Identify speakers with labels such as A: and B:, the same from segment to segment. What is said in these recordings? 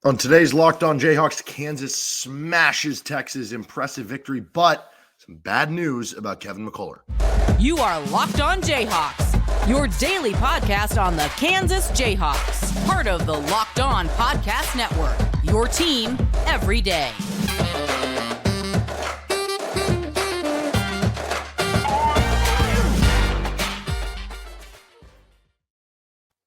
A: On today's Locked On Jayhawks, Kansas smashes Texas. Impressive victory, but some bad news about Kevin McCullar.
B: You are Locked On Jayhawks, your daily podcast on the Kansas Jayhawks, part of the Locked On Podcast Network, your team every day.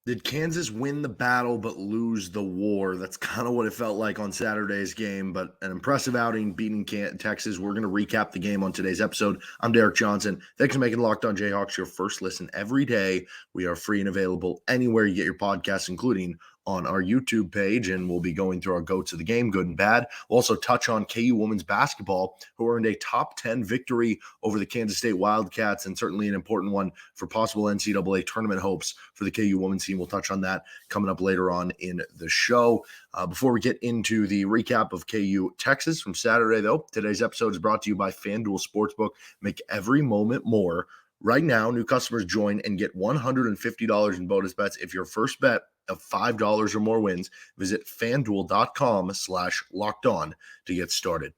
A: Did Kansas win the battle but lose the war? That's kind of what it felt like on Saturday's game, but an impressive outing beating Texas. We're going to recap the game on today's episode. I'm Derek Johnson. Thanks for making Locked On Jayhawks your first listen every day. We are free and available anywhere you get your podcasts, including on our YouTube page, and we'll be going through our goats of the game, good and bad. We'll also touch on KU women's basketball, who earned a top 10 victory over the Kansas State Wildcats, and certainly an important one for possible NCAA tournament hopes for the KU women's team. We'll touch on that coming up later on in the show. Before we get into the recap of KU Texas from Saturday, though, today's episode is brought to you by FanDuel Sportsbook. Make every moment more. Right now, new customers join and get $150 in bonus bets if your first bet of $5 or more wins. Visit FanDuel.com/lockedon to get started.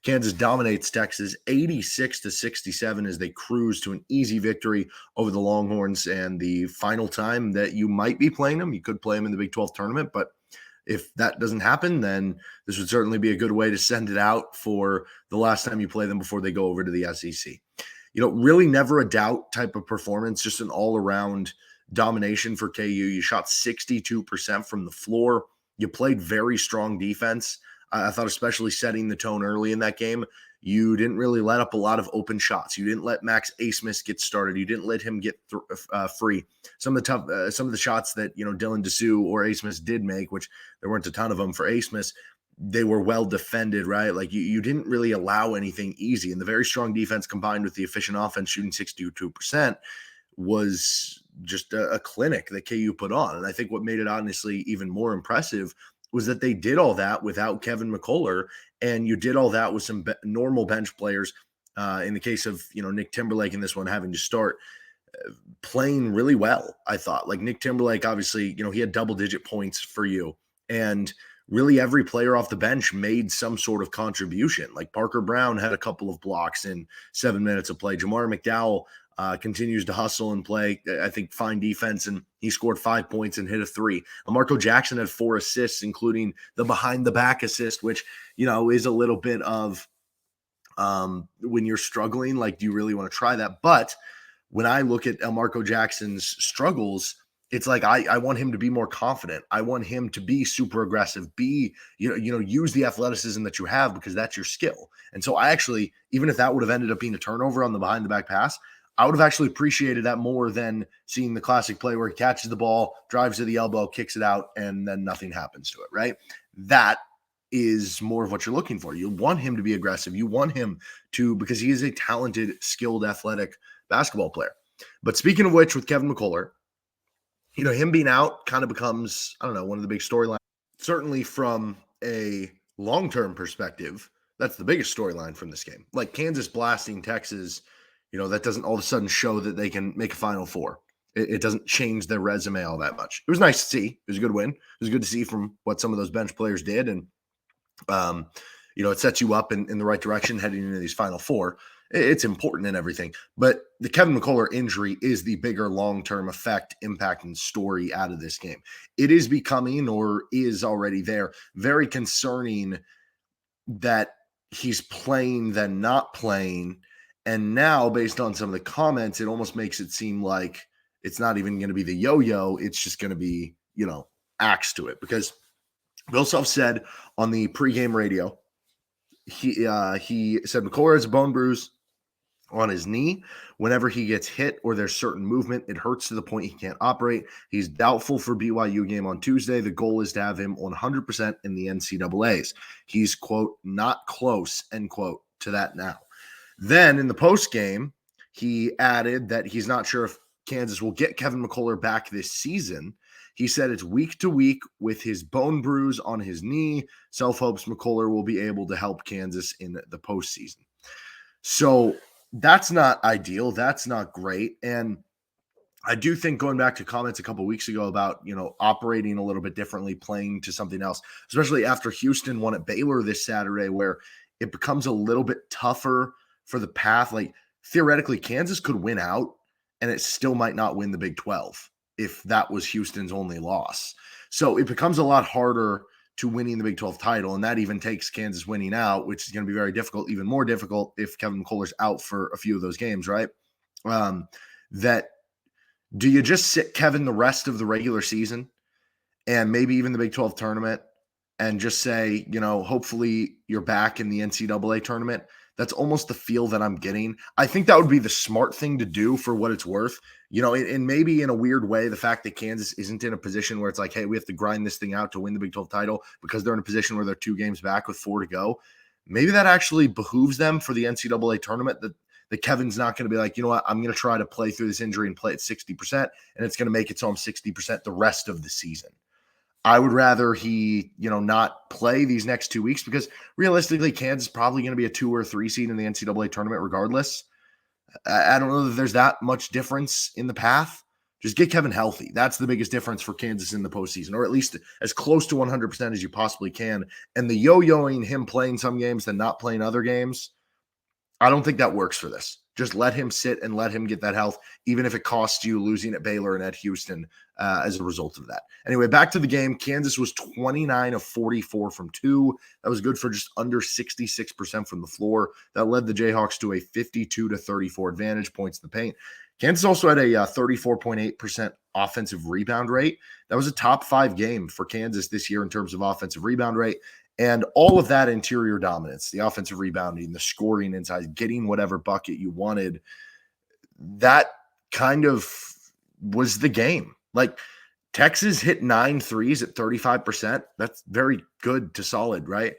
A: Kansas dominates Texas 86-67 as they cruise to an easy victory over the Longhorns. And the final time that you might be playing them, you could play them in the Big 12 tournament, but if that doesn't happen, then this would certainly be a good way to send it out for the last time you play them before they go over to the SEC. You know, really never a doubt type of performance, just an all-around domination for KU. You shot 62% from the floor. You played very strong defense. I thought especially setting the tone early in that game, you didn't really let up a lot of open shots. You didn't let Max Abmas get started. You didn't let him get free. Some of the shots that, Dylan Dessou or Abmas did make, which there weren't a ton of them for Abmas, they were well defended, right? Like you didn't really allow anything easy. And the very strong defense combined with the efficient offense shooting 62% was just a clinic that KU put on. And I think what made it honestly even more impressive was that they did all that without Kevin McCullar, and you did all that with some normal bench players. In the case of, Nick Timberlake in this one having to start playing really well, I thought. Like Nick Timberlake, obviously, he had double-digit points for you. And really every player off the bench made some sort of contribution. Like Parker Brown had a couple of blocks in 7 minutes of play. Jamar McDowell continues to hustle and play, I think, fine defense, and he scored 5 points and hit a three. Marco Jackson had 4 assists, including the behind-the-back assist, which, is a little bit of when you're struggling, like, do you really want to try that? But when I look at Marco Jackson's struggles, it's like I want him to be more confident. I want him to be super aggressive, use the athleticism that you have because that's your skill. And so I actually, even if that would have ended up being a turnover on the behind-the-back pass, I would have actually appreciated that more than seeing the classic play where he catches the ball, drives to the elbow, kicks it out, and then nothing happens to it, right? That is more of what you're looking for. You want him to be aggressive. You want him to, because he is a talented, skilled, athletic basketball player. But speaking of which, with Kevin McCullar, him being out kind of becomes, one of the big storylines. Certainly from a long-term perspective, that's the biggest storyline from this game. Like Kansas blasting Texas, that doesn't all of a sudden show that they can make a Final Four. It doesn't change their resume all that much. It was nice to see. It was a good win. It was good to see from what some of those bench players did. And, it sets you up in the right direction heading into these Final Four. It's important and everything. But the Kevin McCullar injury is the bigger long-term effect, impact, and story out of this game. It is becoming, or is already there, very concerning that he's playing than not playing. And now, based on some of the comments, it almost makes it seem like it's not even going to be the yo-yo. It's just going to be, axed to it. Because Bill Self said on the pregame radio, he said McCullar has a bone bruise on his knee. Whenever he gets hit or there's certain movement, it hurts to the point he can't operate. He's doubtful for BYU game on Tuesday. The goal is to have him 100% in the NCAAs. He's, quote, not close, end quote, to that now. Then in the post game, he added that he's not sure if Kansas will get Kevin McCullar back this season. He said it's week to week with his bone bruise on his knee. Self hopes McCullar will be able to help Kansas in the postseason. So that's not ideal. That's not great. And I do think, going back to comments a couple weeks ago about, operating a little bit differently, playing to something else, especially after Houston won at Baylor this Saturday, where it becomes a little bit tougher for the path. Like, theoretically, Kansas could win out and it still might not win the Big 12 if that was Houston's only loss. So it becomes a lot harder to winning the Big 12 title, and that even takes Kansas winning out, which is going to be very difficult, even more difficult if Kevin McCullar's out for a few of those games, right? That do you just sit Kevin the rest of the regular season and maybe even the Big 12 tournament and just say, hopefully you're back in the NCAA tournament? That's almost the feel that I'm getting. I think that would be the smart thing to do for what it's worth. And maybe in a weird way, the fact that Kansas isn't in a position where it's like, hey, we have to grind this thing out to win the Big 12 title because they're in a position where they're 2 games back with 4 to go. Maybe that actually behooves them for the NCAA tournament, that Kevin's not going to be like, you know what, I'm going to try to play through this injury and play at 60%, and it's going to make it so I'm 60% the rest of the season. I would rather he, not play these next 2 weeks, because realistically, Kansas is probably going to be a 2 or 3 seed in the NCAA tournament regardless. I don't know that there's that much difference in the path. Just get Kevin healthy. That's the biggest difference for Kansas in the postseason, or at least as close to 100% as you possibly can. And the yo-yoing, him playing some games then not playing other games, I don't think that works for this. Just let him sit and let him get that health, even if it costs you losing at Baylor and at Houston as a result of that. Anyway, back to the game. Kansas was 29 of 44 from 2. That was good for just under 66% from the floor. That led the Jayhawks to a 52-34 advantage, points in the paint. Kansas also had a 34.8% offensive rebound rate. That was a top 5 game for Kansas this year in terms of offensive rebound rate. And all of that interior dominance, the offensive rebounding, the scoring inside, getting whatever bucket you wanted, that kind of was the game. Like, Texas hit 9 threes at 35%. That's very good to solid, right?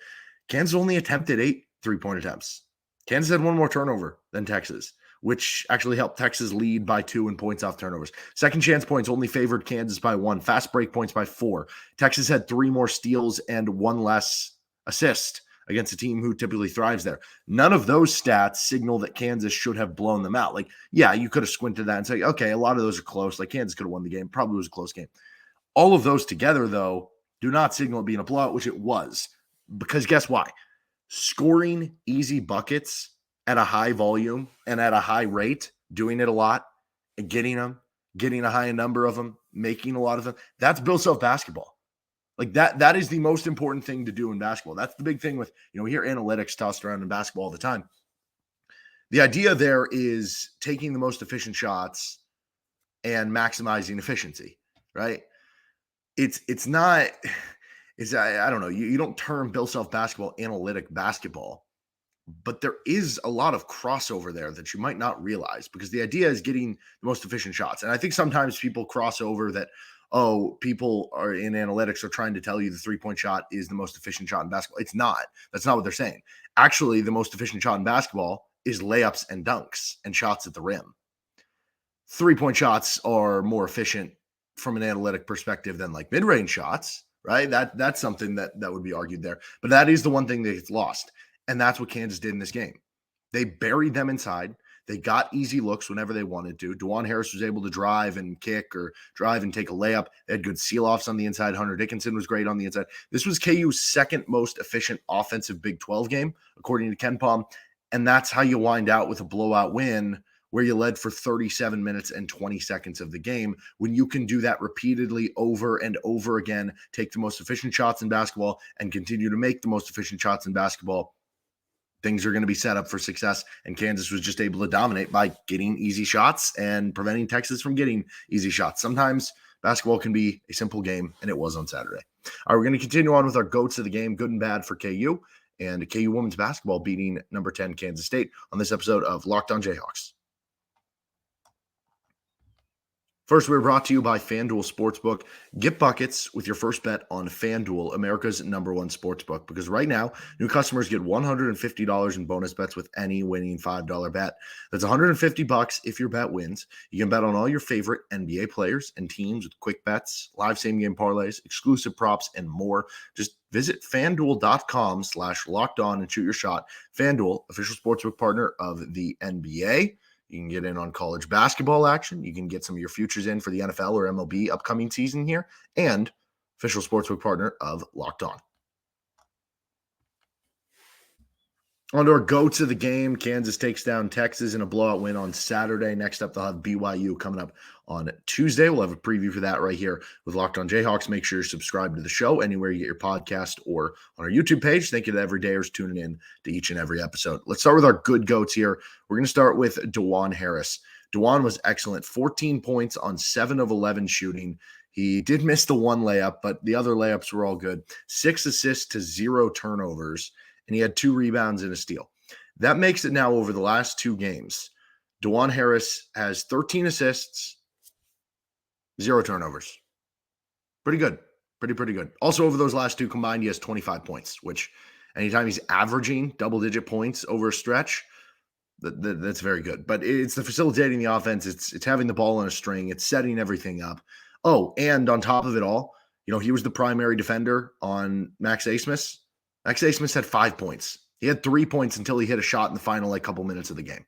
A: Kansas only attempted 8 three-point attempts. Kansas had 1 more turnover than Texas, which actually helped Texas lead by 2 in points off turnovers. Second chance points only favored Kansas by 1. Fast break points by 4. Texas had 3 more steals and 1 less assist against a team who typically thrives there. None of those stats signal that Kansas should have blown them out. Like, yeah, you could have squinted that and say, okay, a lot of those are close. Like, Kansas could have won the game. Probably was a close game. All of those together, though, do not signal it being a blowout, which it was. Because guess why? Scoring easy buckets at a high volume and at a high rate, doing it a lot and getting them, getting a high number of them, making a lot of them, that's Bill Self basketball. Like, that is the most important thing to do in basketball. That's the big thing with, we hear analytics tossed around in basketball all the time. The idea there is taking the most efficient shots and maximizing efficiency, right? It's not, I don't know, you don't term Bill Self basketball analytic basketball, but there is a lot of crossover there that you might not realize, because the idea is getting the most efficient shots. And I think sometimes people cross over that, people are in analytics are trying to tell you the 3-point shot is the most efficient shot in basketball. It's not. That's not what they're saying. Actually, the most efficient shot in basketball is layups and dunks and shots at the rim. 3-point shots are more efficient from an analytic perspective than like mid-range shots, right? That's something that would be argued there. But that is the one thing that gets lost. And that's what Kansas did in this game. They buried them inside. They got easy looks whenever they wanted to. Dajuan Harris was able to drive and kick, or drive and take a layup. They had good seal-offs on the inside. Hunter Dickinson was great on the inside. This was KU's second most efficient offensive Big 12 game, according to Ken Palm. And that's how you wind out with a blowout win where you led for 37 minutes and 20 seconds of the game. When you can do that repeatedly over and over again, take the most efficient shots in basketball and continue to make the most efficient shots in basketball, things are going to be set up for success. And Kansas was just able to dominate by getting easy shots and preventing Texas from getting easy shots. Sometimes basketball can be a simple game, and it was on Saturday. All right, we're going to continue on with our goats of the game, good and bad for KU, and KU women's basketball beating number 10 Kansas State on this episode of Locked On Jayhawks. First, we're brought to you by FanDuel Sportsbook. Get buckets with your first bet on FanDuel, America's #1 sportsbook, because right now, new customers get $150 in bonus bets with any winning $5 bet. That's $150 if your bet wins. You can bet on all your favorite NBA players and teams with quick bets, live same-game parlays, exclusive props, and more. Just visit FanDuel.com/lockedon and shoot your shot. FanDuel, official sportsbook partner of the NBA. You can get in on college basketball action. You can get some of your futures in for the NFL or MLB upcoming season here, and official sportsbook partner of Locked On. On to our goats of the game. Kansas takes down Texas in a blowout win on Saturday. Next up, they'll have BYU coming up on Tuesday. We'll have a preview for that right here with Locked On Jayhawks. Make sure you're subscribed to the show anywhere you get your podcast or on our YouTube page. Thank you to every dayers tuning in to each and every episode. Let's start with our good goats here. We're going to start with Dajuan Harris. Dajuan was excellent. 14 points on 7 of 11 shooting. He did miss the one layup, but the other layups were all good. 6 assists to 0 turnovers. And he had 2 rebounds and a steal. That makes it now over the last 2 games. Dajuan Harris has 13 assists, 0 turnovers. Pretty good. Pretty good. Also, over those last 2 combined, he has 25 points, which anytime he's averaging double-digit points over a stretch, that's very good. But it's the facilitating the offense. It's having the ball on a string. It's setting everything up. Oh, and on top of it all, he was the primary defender on Max Abmas. Max Abmas had 5 points. He had 3 points until he hit a shot in the final couple minutes of the game.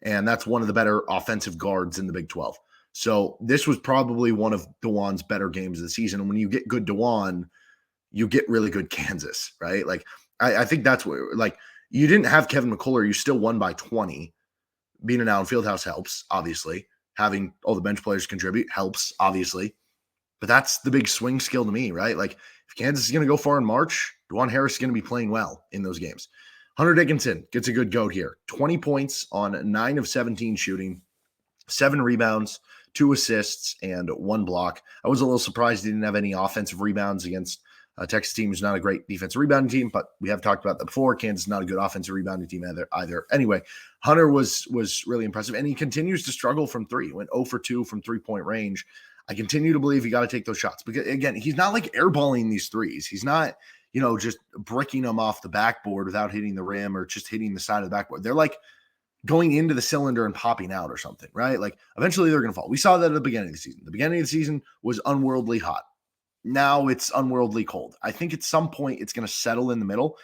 A: And that's one of the better offensive guards in the Big 12. So this was probably one of Dajuan's better games of the season. And when you get good Dajuan, you get really good Kansas, right? Like, I think that's where, like, you didn't have Kevin McCullar. You still won by 20. Being an Allen Fieldhouse helps, obviously. Having all the bench players contribute helps, obviously. But that's the big swing skill to me, right? Like, if Kansas is going to go far in March, Dajuan Harris is going to be playing well in those games. Hunter Dickinson gets a good goat here. 20 points on 9 of 17 shooting, 7 rebounds, 2 assists, and 1 block. I was a little surprised he didn't have any offensive rebounds against a Texas team who's not a great defensive rebounding team, but we have talked about that before. Kansas is not a good offensive rebounding team either. Anyway, Hunter was really impressive, and he continues to struggle from 3. Went 0 for 2 from three-point range. I continue to believe you got to take those shots because, again, he's not like airballing these threes. He's not, just bricking them off the backboard without hitting the rim or just hitting the side of the backboard. They're like going into the cylinder and popping out or something, right? Like eventually they're going to fall. We saw that at the beginning of the season. The beginning of the season was unworldly hot. Now it's unworldly cold. I think at some point it's going to settle in the middle,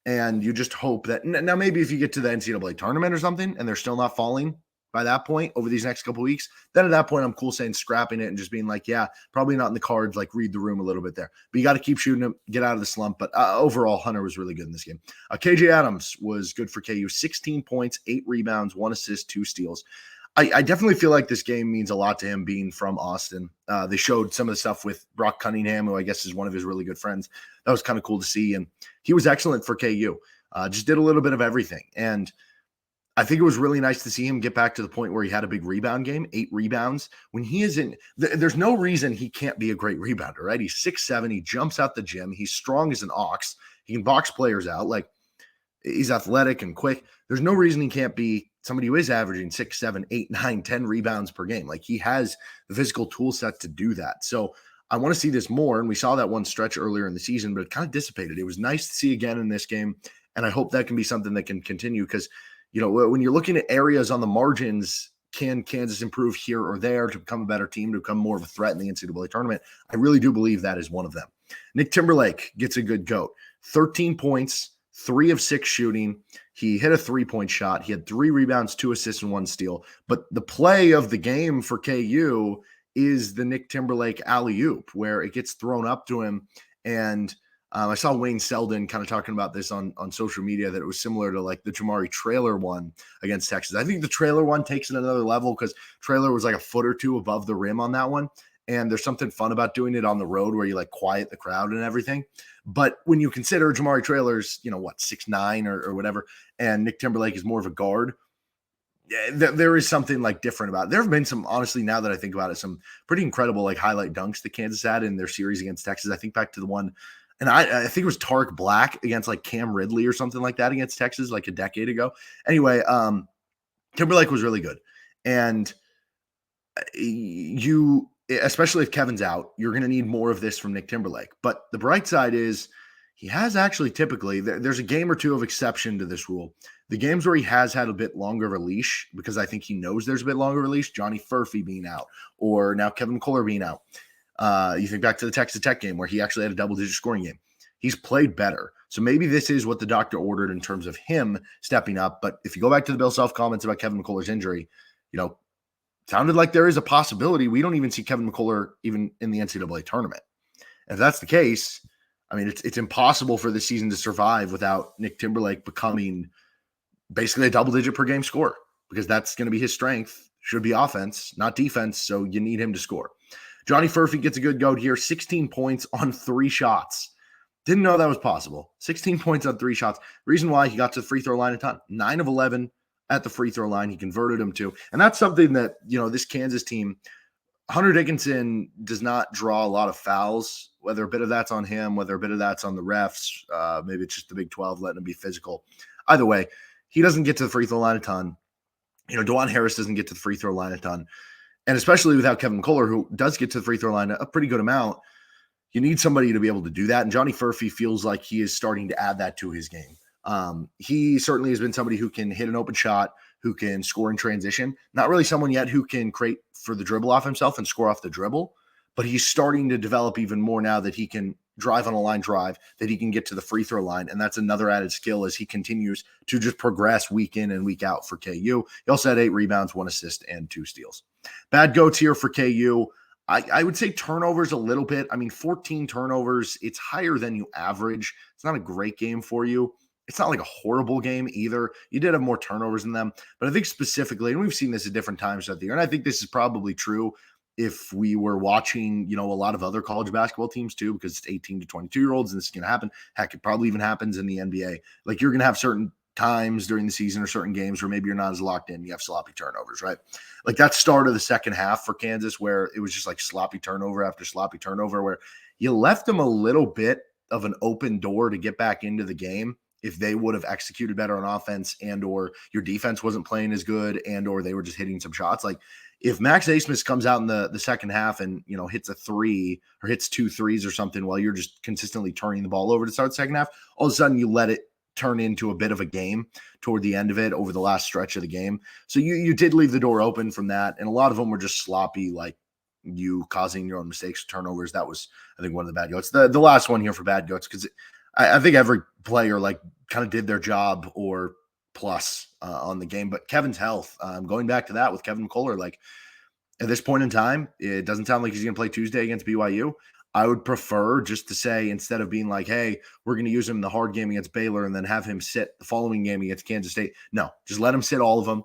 A: and you just hope that now maybe if you get to the NCAA tournament or something and they're still not falling by that point over these next couple of weeks, then at that point I'm cool saying scrapping it and just being like, yeah, probably not in the cards, like read the room a little bit there. But you got to keep shooting them, get out of the slump. But overall, Hunter was really good in this game. KJ Adams was good for KU, 16 points, 8 rebounds, 1 assist, 2 steals. I definitely feel like this game means a lot to him being from Austin. They showed some of the stuff with Brock Cunningham, who I guess is one of his really good friends. That was kind of cool to see. And he was excellent for KU. Just did a little bit of everything. And I think it was really nice to see him get back to the point where he had a big rebound game, 8 rebounds. When he isn't, there's no reason he can't be a great rebounder, right? He's 6'7", he jumps out the gym, he's strong as an ox, he can box players out, like he's athletic and quick. There's no reason he can't be somebody who is averaging 6, 7, 8, 9, 10 rebounds per game. Like he has the physical tool set to do that. So I want to see this more. And we saw that one stretch earlier in the season, but it kind of dissipated. It was nice to see again in this game. And I hope that can be something that can continue because, when you're looking at areas on the margins, can Kansas improve here or there to become a better team, to become more of a threat in the NCAA tournament? I really do believe that is one of them. Nick Timberlake gets a good goat. 13 points, 3 of 6 shooting. He hit a 3-point shot. He had 3 rebounds, 2 assists, and 1 steal. But the play of the game for KU is the Nick Timberlake alley-oop, where it gets thrown up to him. And I saw Wayne Selden kind of talking about this on social media, that it was similar to like the Jamari Traylor one against Texas. I think the Traylor one takes it another level because Traylor was like a foot or 2 above the rim on that one. And there's something fun about doing it on the road where you like quiet the crowd and everything. But when you consider Jamari Traylor's, 6'9" or whatever, and Nick Timberlake is more of a guard, there is something like different about it. There have been some, honestly, now that I think about it, some pretty incredible like highlight dunks that Kansas had in their series against Texas. I think back to the one, and I think it was Tarek Black against like Cam Ridley or something like that against Texas like a decade ago. Anyway, Timberlake was really good. And you, especially if Kevin's out, you're going to need more of this from Nick Timberlake. But the bright side is he has actually typically, there's a game or two of exception to this rule. The games where he has had a bit longer of a leash, because I think he knows there's a bit longer of a leash, Johnny Furphy being out, or now Kevin McCullar being out. You think back to the Texas Tech game where he actually had a double-digit scoring game. He's played better. So maybe this is what the doctor ordered in terms of him stepping up. But if you go back to the Bill Self comments about Kevin McCullar's injury, sounded like there is a possibility we don't even see Kevin McCullar even in the NCAA tournament. If that's the case, I mean, it's impossible for this season to survive without Nick Timberlake becoming basically a double-digit per game scorer, because that's going to be his strength. Should be offense, not defense, so you need him to score. Johnny Furphy gets a good go here, 16 points on 3 shots. Didn't know that was possible. 16 points on 3 shots. The reason why he got to the free throw line a ton. 9 of 11 at the free throw line. He converted them to. And that's something that, this Kansas team, Hunter Dickinson does not draw a lot of fouls, whether a bit of that's on him, whether a bit of that's on the refs. Maybe it's just the Big 12 letting him be physical. Either way, he doesn't get to the free throw line a ton. Dajuan Harris doesn't get to the free throw line a ton. And especially without Kevin McCullar, who does get to the free throw line a pretty good amount, you need somebody to be able to do that. And Johnny Furphy feels like he is starting to add that to his game. He certainly has been somebody who can hit an open shot, who can score in transition. Not really someone yet who can create for the dribble off himself and score off the dribble, but he's starting to develop even more now that he can drive on a line drive, that he can get to the free throw line. And that's another added skill as he continues to just progress week in and week out for KU. He also had 8 rebounds, 1 assist, and 2 steals. Bad goats here for KU. I would say turnovers a little bit. 14 turnovers. It's higher than you average. It's not a great game for you. It's not like a horrible game either. You did have more turnovers than them. But I think specifically, and we've seen this at different times throughout the year, and I think this is probably true if we were watching, a lot of other college basketball teams too, because it's 18 to 22-year-olds, and this is going to happen. Heck, it probably even happens in the NBA. Like, you're going to have certain times during the season or certain games where maybe you're not as locked in. You have sloppy turnovers, right? Like that start of the second half for Kansas, where it was just like sloppy turnover after sloppy turnover, where you left them a little bit of an open door to get back into the game if they would have executed better on offense, and or your defense wasn't playing as good, and or they were just hitting some shots. Like, if Max Asmus comes out in the second half and, hits a 3 or hits 2 threes or something while you're just consistently turning the ball over to start the second half, all of a sudden you let it turn into a bit of a game toward the end of it over the last stretch of the game. So you did leave the door open from that. And a lot of them were just sloppy, like you causing your own mistakes, turnovers. That was, I think, one of the bad goats. The last one here for bad goats, because I think every player kind of did their job or plus on the game. But Kevin's health, going back to that with Kevin McCullar, at this point in time, it doesn't sound like he's going to play Tuesday against BYU. I would prefer just to say, instead of being like, hey, we're going to use him in the hard game against Baylor and then have him sit the following game against Kansas State. No, just let him sit all of them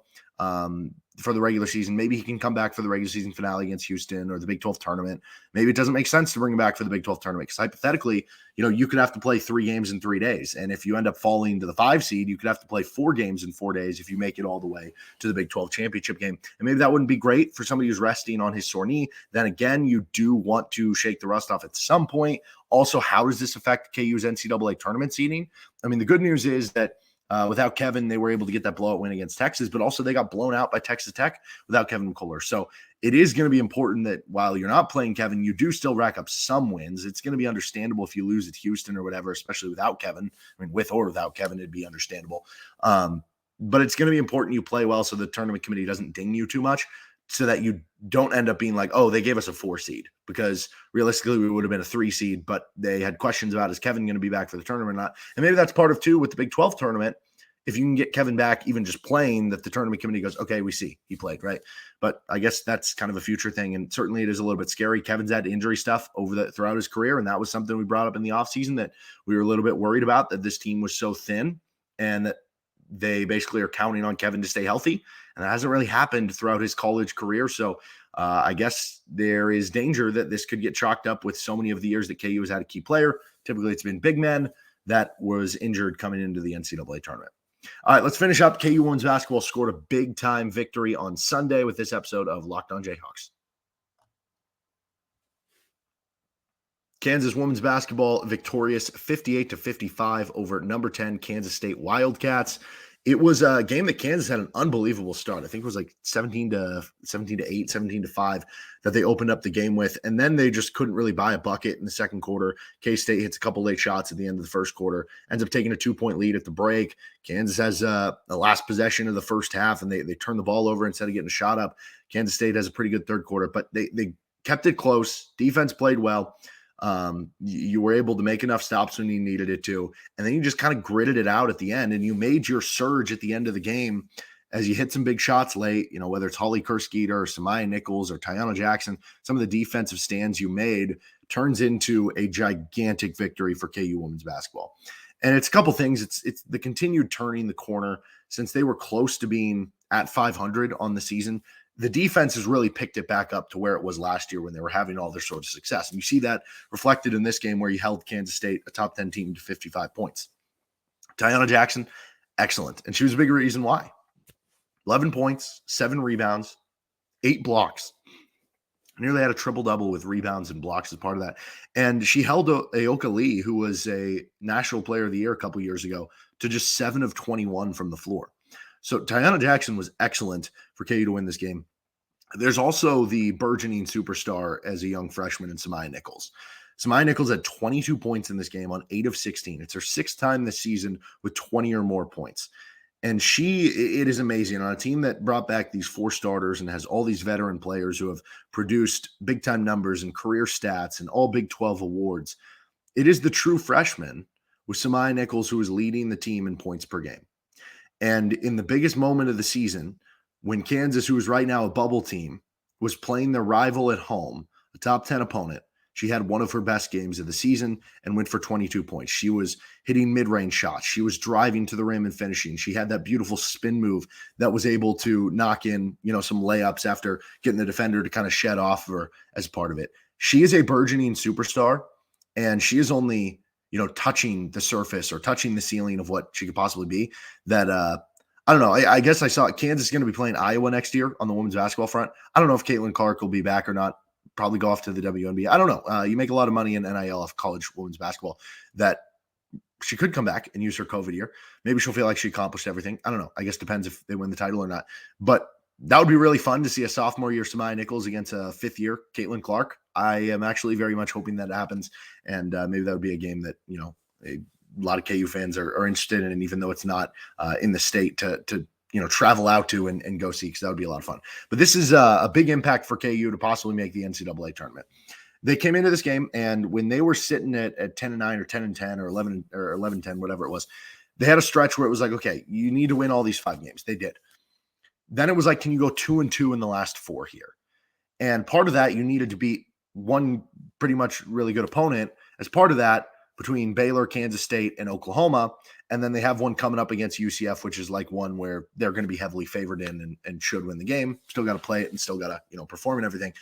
A: for the regular season. Maybe he can come back for the regular season finale against Houston or the Big 12 tournament. Maybe it doesn't make sense to bring him back for the Big 12 tournament, because hypothetically, you could have to play 3 games in 3 days. And if you end up falling to the 5 seed, you could have to play 4 games in 4 days if you make it all the way to the Big 12 championship game. And maybe that wouldn't be great for somebody who's resting on his sore knee. Then again, you do want to shake the rust off at some point. Also, how does this affect KU's NCAA tournament seeding? The good news is that without Kevin, they were able to get that blowout win against Texas, but also they got blown out by Texas Tech without Kevin McCullar. So it is going to be important that while you're not playing Kevin, you do still rack up some wins. It's going to be understandable if you lose at Houston or whatever, especially without Kevin. With or without Kevin, it'd be understandable. But it's going to be important you play well so the tournament committee doesn't ding you too much, so that you don't end up being like, oh, they gave us a 4 seed, because realistically we would have been a 3 seed, but they had questions about, is Kevin going to be back for the tournament or not? And maybe that's part of too with the Big 12 tournament. If you can get Kevin back, even just playing, that the tournament committee goes, okay, we see he played, right? But I guess that's kind of a future thing. And certainly it is a little bit scary. Kevin's had injury stuff throughout his career. And that was something we brought up in the offseason, that we were a little bit worried about, that this team was so thin and that they basically are counting on Kevin to stay healthy. And that hasn't really happened throughout his college career. So I guess there is danger that this could get chalked up with so many of the years that KU has had a key player. Typically it's been big men that was injured coming into the NCAA tournament. All right, let's finish up. KU women's basketball scored a big-time victory on Sunday with this episode of Locked On Jayhawks. Kansas women's basketball victorious 58-55 over number 10 Kansas State Wildcats. It was a game that Kansas had an unbelievable start. I think it was like 17-8, 17-5 that they opened up the game with. And then they just couldn't really buy a bucket in the second quarter. K-State hits a couple late shots at the end of the first quarter, ends up taking a 2-point lead at the break. Kansas has the last possession of the first half, and they turn the ball over instead of getting a shot up. Kansas State has a pretty good third quarter, but they kept it close. Defense played well. You were able to make enough stops when you needed it to, and then you just kind of gritted it out at the end, and you made your surge at the end of the game as you hit some big shots late, whether it's Holly Kerskeeter or Samaya Nichols or Taiyanna Jackson, some of the defensive stands you made turns into a gigantic victory for KU women's basketball. And it's a couple things. It's the continued turning the corner since they were close to being at 500 on the season. The defense has really picked it back up to where it was last year when they were having all their sort of success. And you see that reflected in this game where you held Kansas State, a top 10 team, to 55 points. Taiyanna Jackson, excellent. And she was a big reason why. 11 points, 7 rebounds, 8 blocks. Nearly had a triple-double with rebounds and blocks as part of that. And she held Aoka Lee, who was a National Player of the Year a couple years ago, to just 7 of 21 from the floor. So Taiyanna Jackson was excellent for KU to win this game. There's also the burgeoning superstar as a young freshman in Samaya Nichols. Samaya Nichols had 22 points in this game on 8 of 16. It's her 6th time this season with 20 or more points. And it is amazing on a team that brought back these 4 starters and has all these veteran players who have produced big-time numbers and career stats and all Big 12 awards. It is the true freshman with Samaya Nichols who is leading the team in points per game. And in the biggest moment of the season, when Kansas, who is right now a bubble team, was playing their rival at home, a top 10 opponent, she had one of her best games of the season and went for 22 points. She was hitting mid-range shots. She was driving to the rim and finishing. She had that beautiful spin move that was able to knock in, some layups after getting the defender to kind of shed off her as part of it. She is a burgeoning superstar, and she is only, touching the surface or touching the ceiling of what she could possibly be. That, I don't know. I guess I saw Kansas is going to be playing Iowa next year on the women's basketball front. I don't know if Caitlin Clark will be back or not. Probably go off to the WNBA. I don't know. You make a lot of money in NIL of college women's basketball. That she could come back and use her COVID year. Maybe she'll feel like she accomplished everything. I don't know. I guess it depends if they win the title or not. But that would be really fun to see a sophomore year Samaya Nichols against a 5th year Caitlin Clark. I am actually very much hoping that happens. And maybe that would be a game that, a lot of KU fans are interested in, and even though it's not in the state to travel out to and go see, because that would be a lot of fun. But this is a big impact for KU to possibly make the NCAA tournament. They came into this game, and when they were sitting at 10-9 or 10-10 or 11-10, whatever it was, they had a stretch where it was like, okay, you need to win all these 5 games. They did. Then it was like, can you go 2-2 in the last 4 here? And part of that, you needed to beat one pretty much really good opponent. As part of that, between Baylor, Kansas State, and Oklahoma. And then they have one coming up against UCF, which is like one where they're going to be heavily favored in and should win the game. Still got to play it and still got to, perform and everything.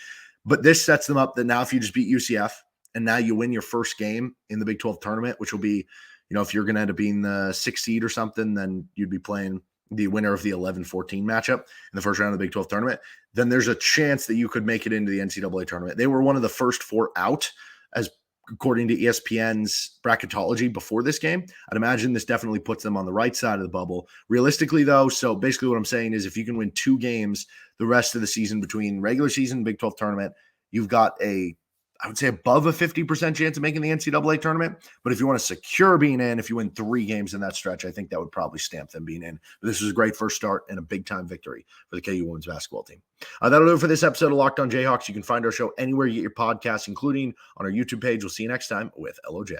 A: But this sets them up that now if you just beat UCF and now you win your first game in the Big 12 tournament, which will be, if you're going to end up being the 6th seed or something, then you'd be playing the winner of the 11-14 matchup in the first round of the Big 12 tournament. Then there's a chance that you could make it into the NCAA tournament. They were one of the first 4 out as according to ESPN's bracketology before this game. I'd imagine this definitely puts them on the right side of the bubble. Realistically, though, so basically what I'm saying is if you can win 2 games the rest of the season between regular season and Big 12 tournament, you've got I would say above a 50% chance of making the NCAA tournament. But if you want to secure being in, if you win 3 games in that stretch, I think that would probably stamp them being in. But this was a great first start and a big-time victory for the KU women's basketball team. That'll do it for this episode of Locked On Jayhawks. You can find our show anywhere you get your podcasts, including on our YouTube page. We'll see you next time with LOJ.